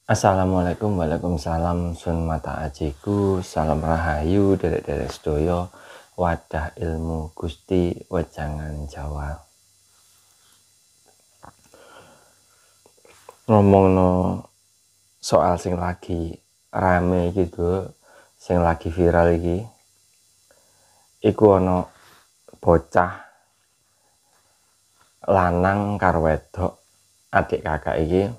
Assalamualaikum, waalaikumsalam, sun mata ajiku, salam rahayu, derek-derek sedoyo, wadah ilmu Gusti, wejangan Jawa. Ngomongno soal sing lagi rame gitu, sing lagi viral iki, iku ono bocah lanang karo wedok adik kakak iki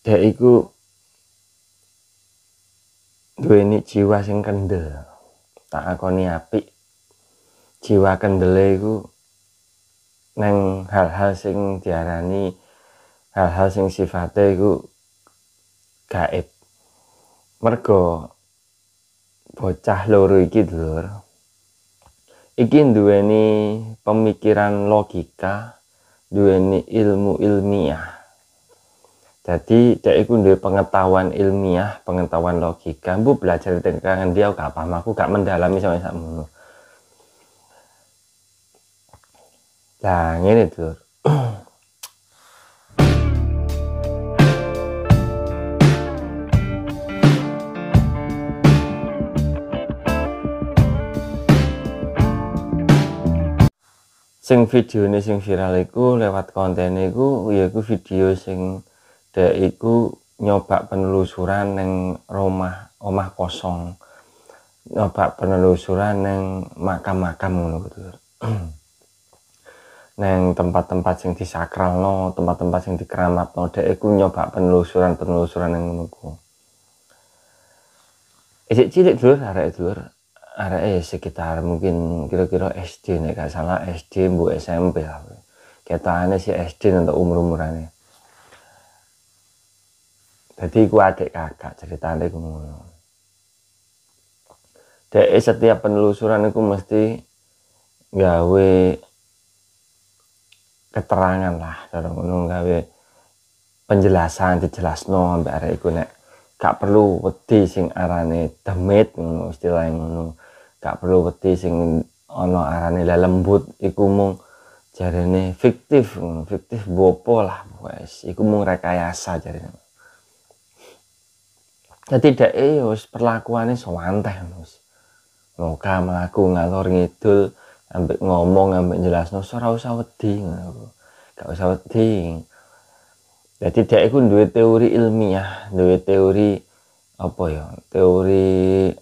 dek iku duweni jiwa sing kendel. Tak akoni apik, jiwa kendele iku neng hal-hal sing diarani hal-hal sing sifate iku gaib. Mergo bocah loro iki dulur iki duweni pemikiran logika, duweni ilmu ilmiah. Jadi dek iku duwe pengetahuan ilmiah, pengetahuan logika. Mbu belajar tekan dia gak paham, aku gak mendalami sampe sakmono. Lah ngene dulur. Sing videone sing viral iku lewat konten iku yaiku video sing dek iku nyoba penelusuran neng omah kosong, nyoba penelusuran neng makam-makam ngono gitu. Neng tempat-tempat sing disakralno, tempat-tempat sing dikeramatno, dek iku nyoba penelusuran neng ngono ku. Isik cilik dulur, arek sekitar mungkin kira-kira SD nek gak salah, SD mbok SMP lah. Ketane si SD untuk umur-umurane. Jadi iku adik kakak ceritane ku ngono. Dek setiap penelusuran iku mesti gawe keterangan lah, cara ngono, gawe penjelasan, dijelasno ambek arek iku nek gak perlu wedi sing arane demit ngono, istilah ngono. Gak perlu wedi sing ana arane lelembut, iku mung jarene fiktif ngono, fiktif bopo lah wes, iku mung rekayasa jarene. Jadi dek wis perlakuane sewanteh wis. Moga mlaku ngalor ngidul ambek ngomong ambek jelasno ora usah wedi ngono. Gak usah wedi. Jadi dek iku duwe teori ilmiah, duwe teori apa ya? Teori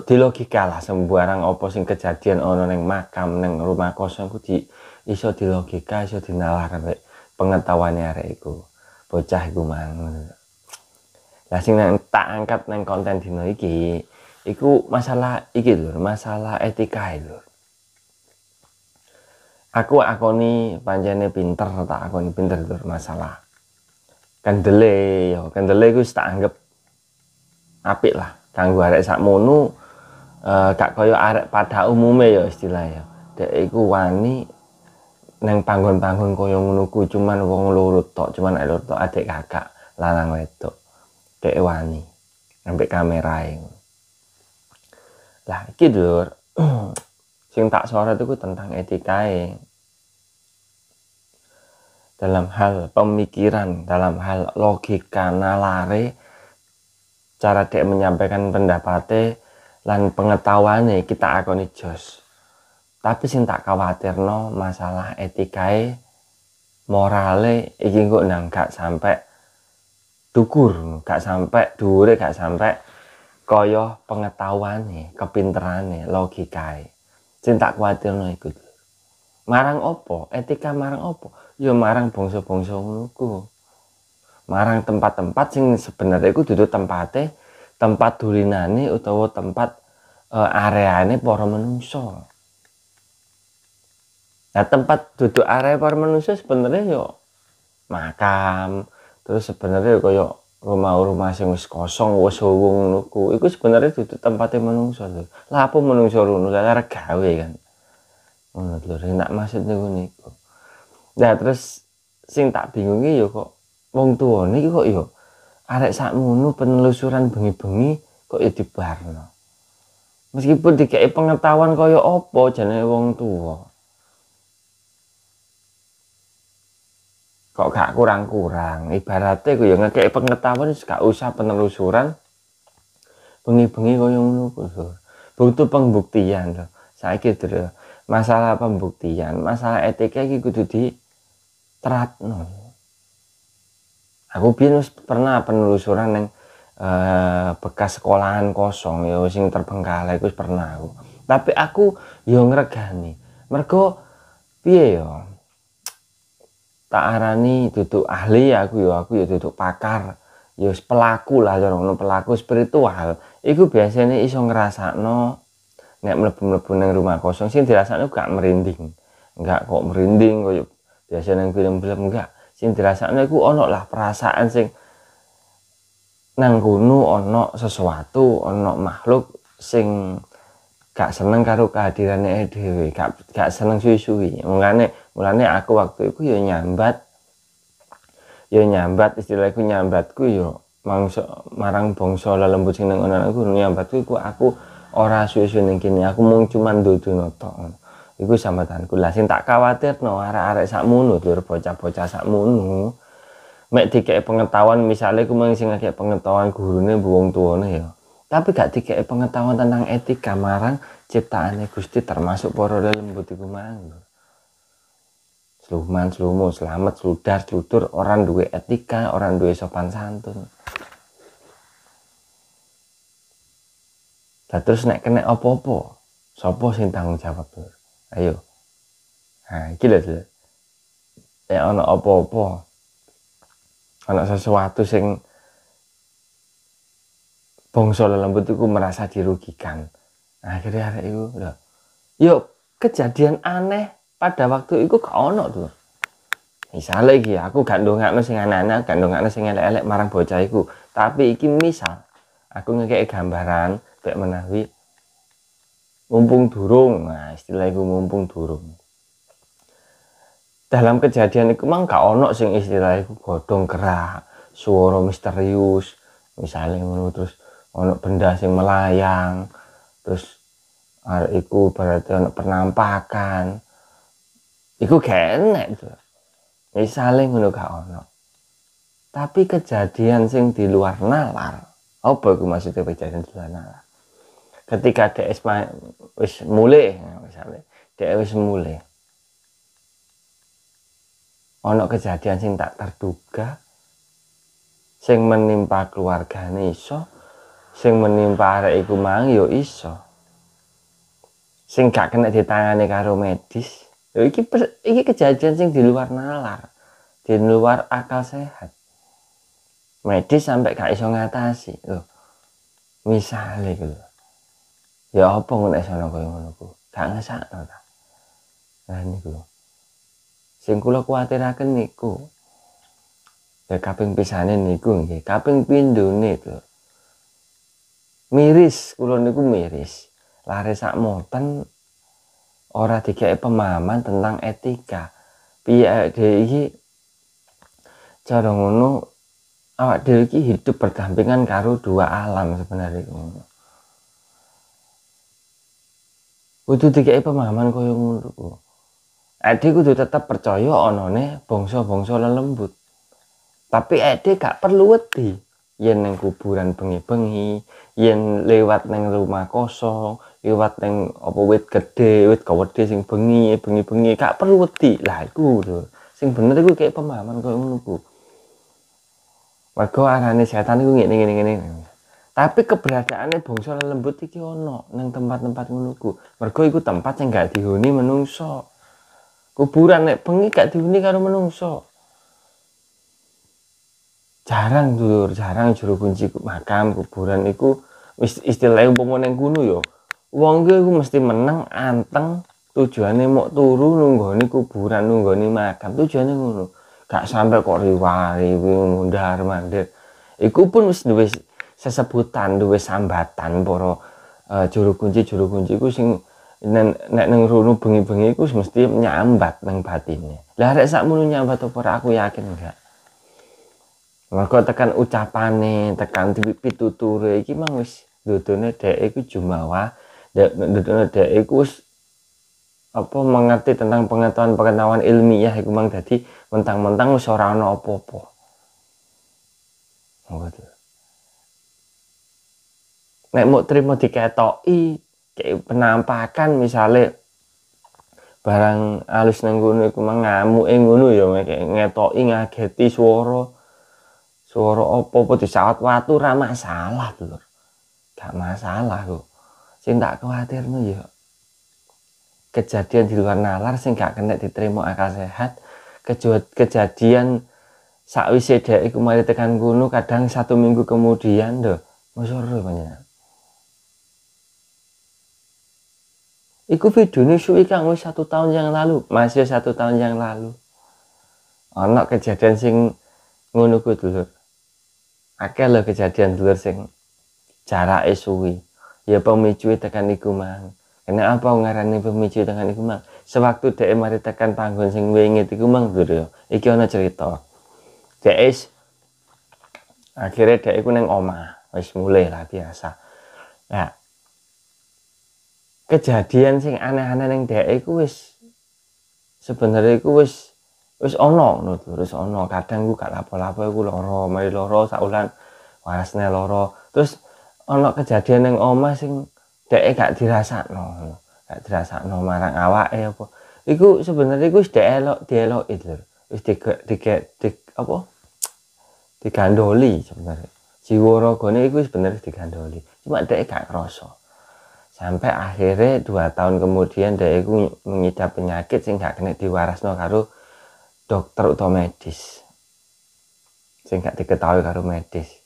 di logika lah, sembarang apa sing kejadian ana ning makam, ning rumah kosong ku iso di logika, iso dinalar ambek pengetahuane arek iku. Bocah iku mang. Lah sing tak angkat nang konten dino iki iku masalah iki lho, masalah etika lho. Aku akoni pancene pinter, tak akoni pinter lho masalah kendele yo, kendele iku tak anggap apik lah kanggo arek sakmono, gak kaya arek pada umume ya istilahnya. Dek iku wani nang panggon-panggon kaya ngono ku cuman wong loro tok, cuman loro tok adik kakak lanang wedok. Dek wani ambek kamerae. Lah iki lur sing tak sorot itu tentang etikae. Dalam hal pemikiran, dalam hal logika nalare, cara dek menyampaikan pendapatnya lan pengetahuannya kita akoni jos. Tapi sing tak khawatirno masalah etikae, morale iki kok nang gak sampai dukur, gak sampai dhuwure, gak sampai kaya pengetahuane, kepinterane, logikae. Sing tak khawatirno iku. Marang opo? Etika marang opo? Ya marang bangsa-bangsa ngono ku. Marang tempat-tempat sing sebenarnya iku dudu tempate, tempat dulinane utawa tempat areane para manungsa. Nah, tempat duduk area para manungsa sebenarnya yo makam, terus sebenarnya kaya rumah-rumah sing wis kosong, wis suwung ngono ku. Iku sebenarnya dudu tempate manungsa lho. Lah apa manungsa rono arek gawe kan. Ngono lho, nak maksud niku. Nah, terus sing tak bingungi ya kok wong tuwane iki kok ya arek sakmono penelusuran bengi-bengi kok ya dibarno. Meskipun dikei pengetahuan kaya apa jenenge wong tua. kok gak kurang-kurang. Ibaratnya ku ya ngekek pengetahuan gak usah penelusuran bengi-bengi kaya ngono ku. Butuh pembuktian lho. Saiki lho, masalah pembuktian, masalah etika iki kudu diterapno. Aku biyen pernah penelusuran ning bekas sekolahan kosong ya sing terbengkalai iku pernah aku. Tapi aku yo ngregani. Mergo piye yo? Tak arani duduk ahli aku yo duduk pakar. Yo pelaku lah cara ngono, pelaku spiritual. Iku biasanya iso ngrasakno nek mlebu-mlebu ning rumah kosong sing dirasakno gak merinding. Enggak kok merinding koyo biasa ning film-film enggak. Sing dirasakno iku ono lah perasaan sing nang kono ono sesuatu, ono makhluk sing gak seneng karo kehadirane dhewe, gak seneng suwi-suwi. Mulane aku waktu itu ya nyambat istilahku nyambatku ya mangsa marang bangsa lelembut sing nang aku nyambatku iku aku ora suwi-suwi ning kene, aku mung cuman ndodono tok. Iku sambatanku. Lah sing tak kuwatirno arek-arek sakmono lho, bocah-bocah sakmono. Mek dikek pengetahuan misalnya aku sing ngekek pengetahuan gurune wong tuane ya. Tapi gak dikek pengetahuan tentang etika marang ciptaane Gusti termasuk para lelembut iku mang. Sluman, slumo, selamat, sludar, sludur, orang duwe etika, orang duwe sopan santun. Lah terus nek kena apa-apa, sapa sing tanggung jawab, Lur? Ayo. Nah, iki lho. Nek ana apa-apa, ana sesuatu sing bangsa lelembut iku merasa dirugikan. Akhirnya arek iku lho. Yo kejadian aneh pada waktu itu gak ono tuh. Misalnya iki aku gak ndongakno sing anak-anak, gak ndongakno sing elek-elek marang bocah iku. Tapi iki misal aku ngekek gambaran bek menawi mumpung durung. Nah, istilah iku mumpung durung. Dalam kejadian iku mang gak ono sing istilah iku godhong gerak, suara misterius, misalnya ngono terus ono benda sing melayang, terus arek iku berarti ono penampakan. Iku gak enek tuh. Misalnya ngono gak ono. Tapi kejadian sing di luar nalar, apa iku maksudnya kejadian di luar nalar? Ketika DS wis mulai, misalnya DS wis mulai, ono kejadian sing tak terduga, sing menimpa keluargane iso, sing menimpa arek iku mang yo iso, sing gak kena ditangani karo medis. Iki kejadian sing di luar nalar, di luar akal sehat. Medis sampai gak iso ngatasi lho. Misale iku lho. Ya apa ngono isono koyo ngono ku. Gak ngesakno ta. Lah niku lho. Sing kula kuwatiraken niku. Ya kaping pisane niku nggih, kaping pindhone to. Miris, kula niku miris. Lare sak moten ora dikek pemahaman tentang etika. Piye dhewe iki cara ngono awak dhewe iki hidup berdampingan karo dua alam sebenarnya ngono. Kudu dikek pemahaman kaya ngono ku. Ade kudu tetep percaya onone bangsa-bangsa lelembut. Tapi ade gak perlu wedi. Yen nang kuburan bengi-bengi, yen lewat nang rumah kosong, lewat nang apa wit gede, wit gawedhe sing bengi-bengi gak perlu wedi. Lah iku lho. Sing bener iku kayak pemahaman kaya ngono ku. Mergo arane setan iku ngene. Tapi keberadaannya bangsa lelembut iki ono nang tempat-tempat ngono ku. Mergo iku tempat sing gak dihuni menungso. Kuburan nek bengi gak dihuni karo menungso. Jarang jero kunci makam kuburan iku istilahnya umpama ning kono ya. Wong iku mesti meneng anteng tujuane mok turu nunggoni kuburan, nunggoni makam. Tujuane ngono. Gak sampai kok riwari mundhar-mandir. Iku pun wis duwe sesebutan, duwe sambatan para juru kunci iku sing nek nang rono bengi-bengi iku mesti nyambat nang batine. Lah arek sakmono nyambat apa ora aku yakin enggak. Mergo tekan ucapane, tekan pituture iki mang wis dodone dhek iku jumawa, dodone dhek iku wis apa mengerti tentang pengetahuan ilmiah iku mang dadi mentang-mentang wis ora ana apa-apa. Ngono. Nek mau trimo diketoki kayak penampakan misalnya barang alus nang ngono iku mang ngamuke ngono ya kayak ngetoki ngageti swara apa disawat watu ora masalah Lur. Gak masalah kok. Sing tak kuwatirno ya kejadian di luar nalar sing gak kena diterima akal sehat, kejadian sakwise dhek iku mari tekan kono kadang 1 minggu kemudian lho mesoro panjenengan. Iku videone suwi kang wis 1 tahun yang lalu, masih 1 tahun yang lalu. Ana kejadian sing ngono kuwi Dulur. Akeh lho kejadian Dulur sing jarake suwi. Ya pemicu tekan iku mang. Kenapa ngarani pemicu tekan iku mang? Sewaktu dhek mari tekan panggon sing wingit iku mang Dulur ya. Iki ana cerita. Dhek akhirnya dhek iku ning omah, wis mulai lah biasa. Nah, kejadian sing aneh-aneh ning dhek iku wis sebenarnya iku wis ana ngono Dulur, wis ana. Kadang ku gak lapo-lapo iku lara, mari lara saulan warasne lara. Terus ana kejadian ning omah sing dhek gak dirasakno, gak dirasakno marang awake apa. Iku sebenarnya iku wis dieloki Lur. Wis apa? Digandoli sebenarnya. Jiwa ragane iku sebenarnya digandoli. Cuma dhek gak krasa. Sampai akhirnya 2 tahun kemudian dhek iku mengidap penyakit sing gak kena diwarasno karo dokter utawa medis. Sing gak diketahui karo medis.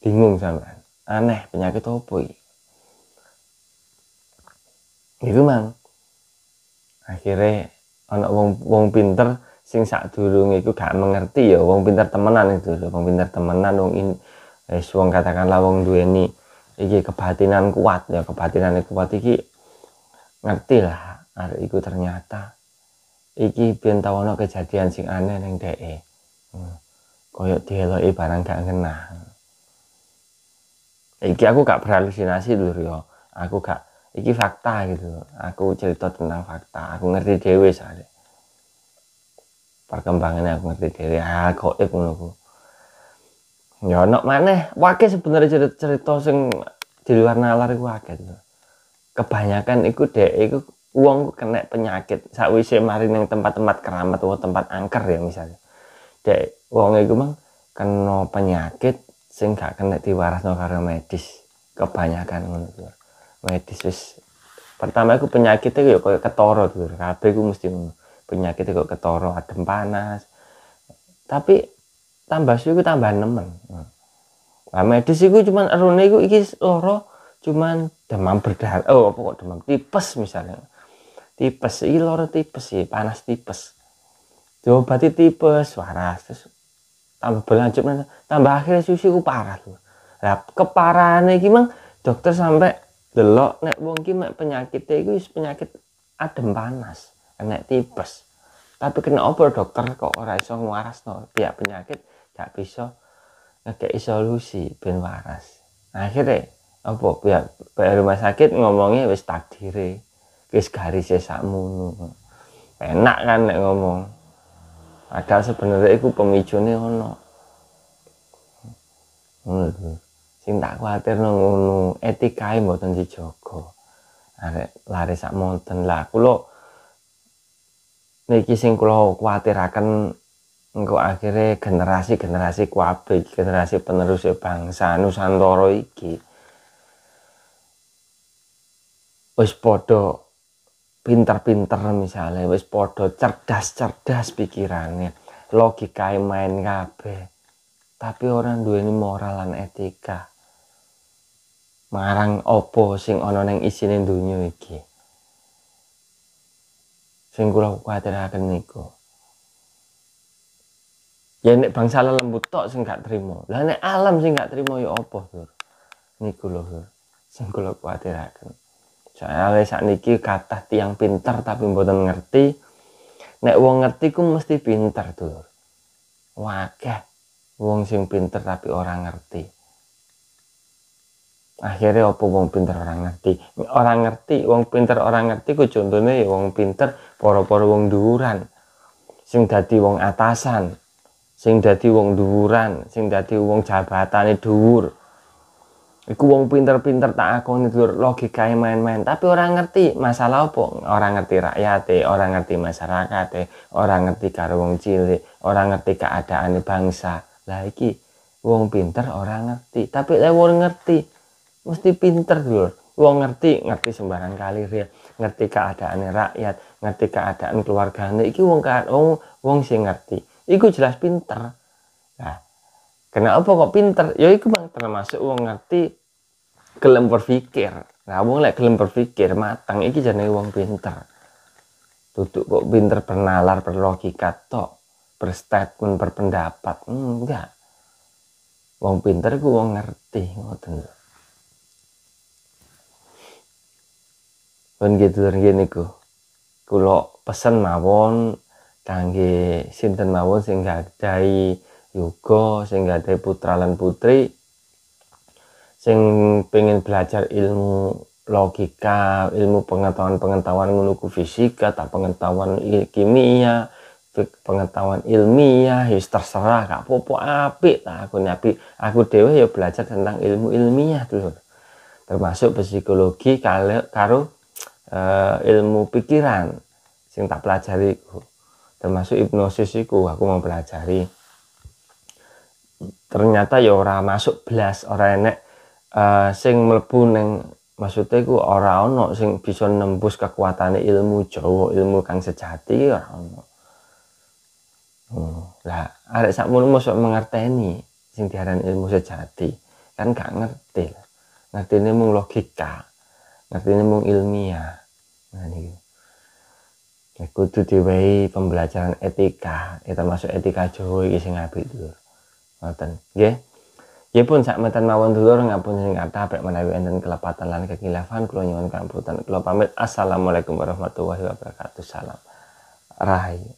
Bingung sampean. Aneh, penyakit apa iki? Iku mang. Akhirnya ana wong pinter sing sadurunge iku gak mengerti ya, wong pinter temenan itu, wong pinter temenan wong katakanlah wong duweni iki kebatinan kuat ya, kebatinan kuat iki ngerti lah arek iku ternyata iki ben tau ana kejadian sing aneh ning dheke. Koyok dieloki barang gak ngena. Iki aku gak berhalusinasi Lur ya. Aku gak iki fakta gitu. Aku cerita tentang fakta. Aku ngerti dhewe soalnya. Perkembangannya aku ngerti dhewe. Gaib ngono ku. Ya ono maneh, wae sebenarnya cerita sing di luar nalar iku akeh lho. Kebanyakan iku dhek iku wong kena penyakit sakwise mari ning tempat-tempat keramat utawa tempat angker ya misalnya. Dhek wong iku mang kena penyakit sing gak kena diwarasno karo medis. Kebanyakan ngono lho. Medis wis pertama iku penyakitnya ya koyo ketara lho. Kabeh iku mesti ngono. Penyakitnya kok ketara, adem panas. Tapi tambah suwi ku tambah nemen. Nah, medis iku cuman erone iku iki lara cuman demam berdarah. Oh, apa kok demam tipes misalnya. Tipes iki lara tipes sih, panas tipes. Diobati tipes waras terus tambah berlanjut tambah akhirnya susu ku parah lho. Lah keparahane iki mang dokter sampai delok nek wong iki mek penyakite iku wis penyakit adem panas, nek tipes. Tapi kena apa dokter kok ora iso ngwarasno pihak penyakit gak bisa ngekei solusi ben waras. Akhirnya apa pihak rumah sakit ngomongnya wis takdire, wis garise sakmono. Enak kan nek ngomong. Padahal sebenarnya iku pemicune ono. Ngono. Sing tak kuwatirno ngono, etikae mboten dijaga. Arek lare sak monten lah kula niki sing kula kuwatiraken engko akhirnya generasi kabeh, generasi penerus bangsa Nusantara iki wis padha pinter-pinter misalnya, wis padha cerdas-cerdas pikirane, logikae main kabeh. Tapi orang duweni moral lan etika. Marang apa sing ana ning isine donya iki. Sing kula kuwatiraken niku. Ya nek bangsa lembut tok sing gak trimo. Lah nek alam sing gak trimo ya apa, Lur? Niku lho, Lur. Sing kula kuwatiraken. Soale sakniki kathah tiyang pinter tapi mboten ngerti. Nek wong ngerti ku mesti pinter, Lur. Wakeh wong sing pinter tapi ora ngerti. Akhirnya apa wong pinter orang ngerti, wong pinter orang ngerti ku contohnya ya wong pinter para-para wong dhuwuran sing dadi wong atasan, sing dadi wong dhuwuran, sing dadi wong jabatane dhuwur. Iku wong pinter-pinter tak akoni dulur, logikae main-main, tapi orang ngerti masalah apa, orang ngerti rakyate, orang ngerti masyarakate, orang ngerti karo wong cilik, orang ngerti keadaan bangsa. Lah iki wong pinter orang ngerti, tapi lek wong ngerti mesti pinter dulur. Wong ngerti sembarang kali ya, ngerti keadaan rakyat, ngerti keadaan keluargane, iki wong sing ngerti. Iku jelas pinter. Nah, kenapa kok pinter? Ya iku bang termasuk wong ngerti gelem berpikir. Nah, wong lek gelem berpikir matang iki jenenge wong pinter. Duduk kok pinter bernalar, berlogika tok, berstatement, berpendapat. Enggak. Wong pinter ku wong ngerti ngoten. Ben gitu ngene ku. Kula pesen mawon kangge sinten mawon sing gadhahi yoga, sing gadhahi putra lan putri sing pengen belajar ilmu logika, ilmu pengetahuan ngono fisika, tak pengetahuan kimia, pengetahuan ilmiah, ya terserah gak apa-apa apik tak aku dhewe ya belajar tentang ilmu ilmiah dulu. Termasuk psikologi karo ilmu pikiran sing tak pelajari, termasuk hipnosis iku aku mau pelajari. Ternyata ya ora masuk blas, ora enek sing mlebu ning, maksudnya iku ora ono sing bisa nembus kekuatane ilmu Jawa, ilmu kang sejati ora ono. Lah arek sakmono mosok mengerteni sing diaran ilmu sejati, kan gak ngerti. Ngertine mung logika, ngertine mung ilmiah. Nah niku. Ya kudu diwehi pembelajaran etika, termasuk etika Jawa iki sing apik dulur. Ngoten, nggih. Ya pun sak meten mawon dulur, ngapun sing kathah pek menawi enten kelepatan lan kekilafan kula nyuwun pangapunten. Kula pamit. Assalamualaikum warahmatullahi wabarakatuh. Salam rahayu.